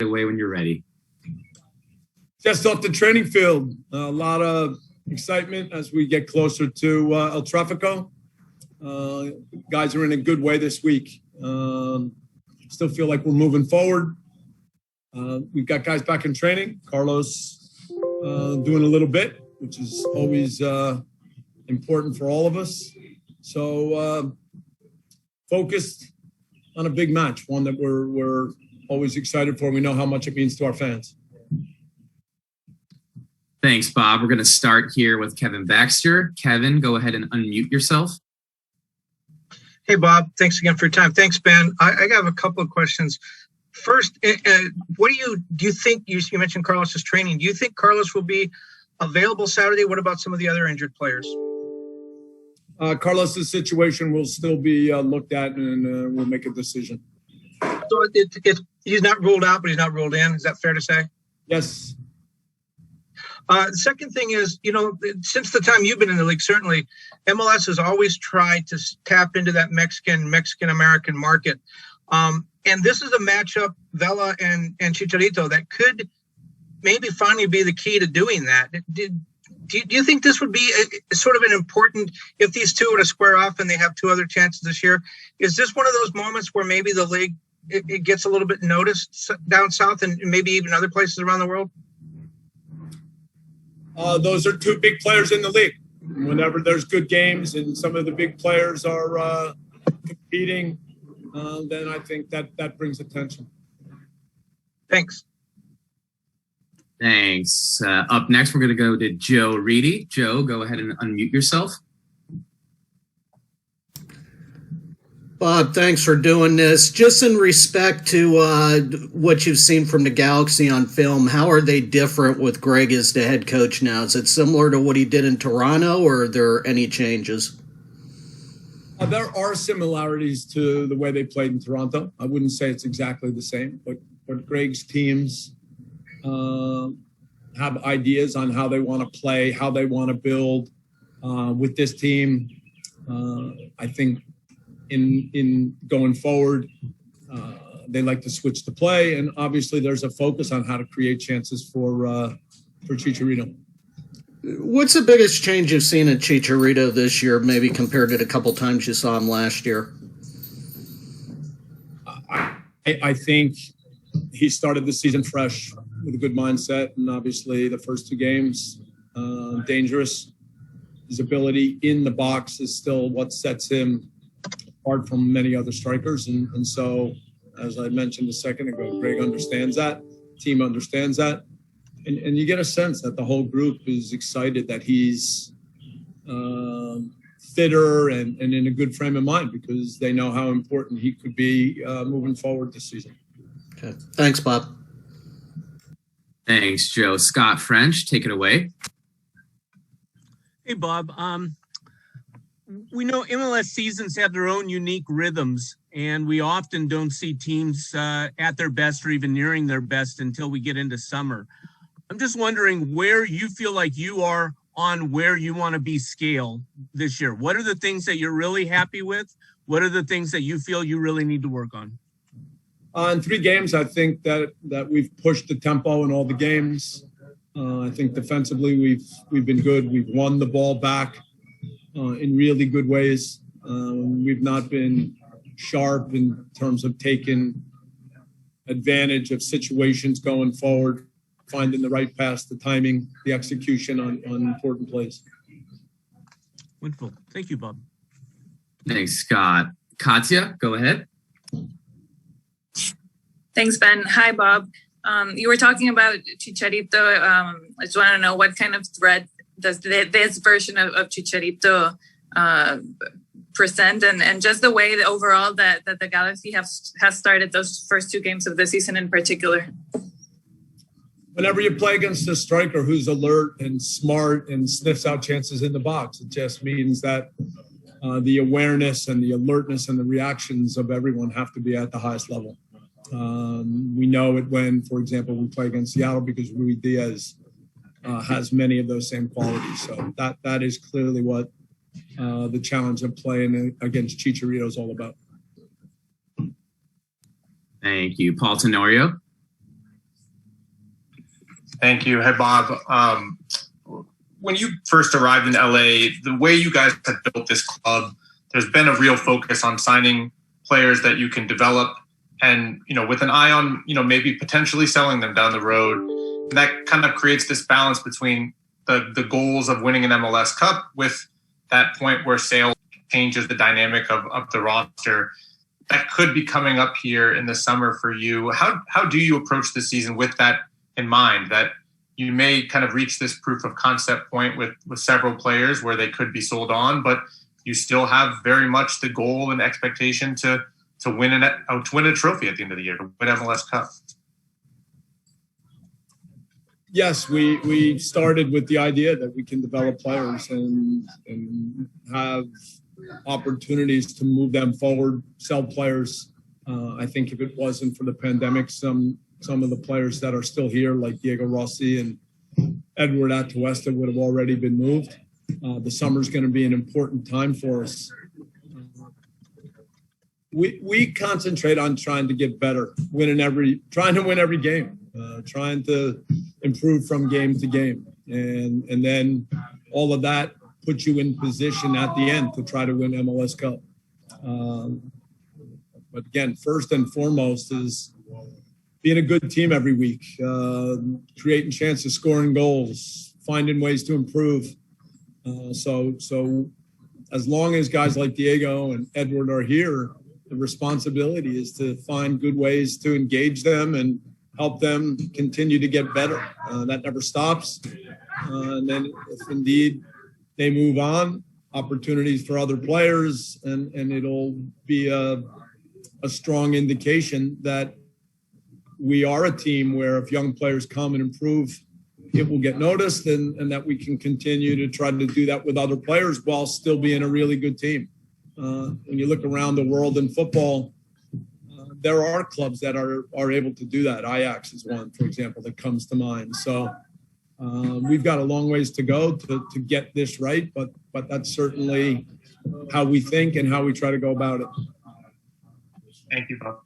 away when you're ready. Just off the training field, a lot of excitement as we get closer to El Tráfico. Guys are in a good way this week. Still feel like we're moving forward. We've got guys back in training. Carlos doing a little bit, which is always important for all of us. So focused on a big match, one that we're always excited for. We know how much it means to our fans. Thanks, Bob. We're going to start here with Kevin Baxter. Kevin, go ahead and unmute yourself. Hey, Bob. Thanks again for your time. Thanks, Ben. I have a couple of questions. First, what do you think, you mentioned Carlos's training. Do you think Carlos will be available Saturday? What about some of the other injured players? Carlos's situation will still be looked at, and we'll make a decision. So he's not ruled out, but he's not ruled in. Is that fair to say? Yes. The second thing is, since the time you've been in the league, certainly MLS has always tried to tap into that Mexican-American market. And this is a matchup, Vela and Chicharito, that could maybe finally be the key to doing that. Do you think this would be sort of an important, if these two were to square off and they have two other chances this year, is this one of those moments where maybe the league, it gets a little bit noticed down south and maybe even other places around the world? Those are two big players in the league. Whenever there's good games and some of the big players are competing, then I think that brings attention. Thanks. Thanks. Up next, we're going to go to Joe Reedy. Joe, go ahead and unmute yourself. Bob, thanks for doing this. Just in respect to what you've seen from the Galaxy on film, how are they different with Greg as the head coach now? Is it similar to what he did in Toronto, or are there any changes? There are similarities to the way they played in Toronto. I wouldn't say it's exactly the same, but Greg's teams have ideas on how they want to play, how they want to build. With this team, I think in going forward, they like to switch the play, and obviously there's a focus on how to create chances for Chicharito. What's the biggest change you've seen in Chicharito this year, maybe compared to the couple times you saw him last year? I think he started the season fresh with a good mindset, and obviously the first two games, dangerous. His ability in the box is still what sets him apart from many other strikers. And so, as I mentioned a second ago, Greg understands that, team understands that. And you get a sense that the whole group is excited that he's fitter and in a good frame of mind, because they know how important he could be moving forward this season. Okay. Thanks, Bob. Thanks, Joe. Scott French, take it away. Hey, Bob. We know MLS seasons have their own unique rhythms, and we often don't see teams at their best or even nearing their best until we get into summer. I'm just wondering where you feel like you are on where you want to be scale this year. What are the things that you're really happy with? What are the things that you feel you really need to work on? In 3 games, I think that we've pushed the tempo in all the games. I think defensively we've been good. We've won the ball back in really good ways. We've not been sharp in terms of taking advantage of situations going forward, finding the right pass, the timing, the execution on important plays. Wonderful. Thank you, Bob. Thanks, Scott. Katya, go ahead. Thanks, Ben. Hi, Bob. You were talking about Chicharito. I just want to know what kind of threat does this version of Chicharito present, and just the way that overall that the Galaxy has started those first 2 games of the season in particular. Whenever you play against a striker who's alert and smart and sniffs out chances in the box, it just means that the awareness and the alertness and the reactions of everyone have to be at the highest level. We know it when, for example, we play against Seattle, because Rui Diaz has many of those same qualities. So that is clearly what the challenge of playing against Chicharito is all about. Thank you. Paul Tenorio. Thank you. Hey, Bob. When you first arrived in LA, the way you guys have built this club, there's been a real focus on signing players that you can develop and, with an eye on, maybe potentially selling them down the road. And that kind of creates this balance between the goals of winning an MLS Cup with that point where sales changes the dynamic of the roster. That could be coming up here in the summer for you. How do you approach the season with that in mind, that you may kind of reach this proof of concept point with several players where they could be sold on, but you still have very much the goal and expectation to win a trophy at the end of the year, to win MLS Cup? Yes, we started with the idea that we can develop players and have opportunities to move them forward, sell players. I think if it wasn't for the pandemic, some of the players that are still here, like Diego Rossi and Edward Atuesta, would have already been moved. The summer is going to be an important time for us. We concentrate on trying to get better, trying to win every game, trying to improve from game to game. And then all of that puts you in position at the end to try to win MLS Cup. But again, first and foremost is being a good team every week, creating chances, scoring goals, finding ways to improve. So as long as guys like Diego and Edward are here, the responsibility is to find good ways to engage them and help them continue to get better. That never stops. And then if indeed they move on, opportunities for other players, and it'll be a strong indication that we are a team where if young players come and improve, it will get noticed, and that we can continue to try to do that with other players while still being a really good team. When you look around the world in football, there are clubs that are able to do that. Ajax is one, for example, that comes to mind. So we've got a long ways to go to get this right, but that's certainly how we think and how we try to go about it. Thank you, Bob.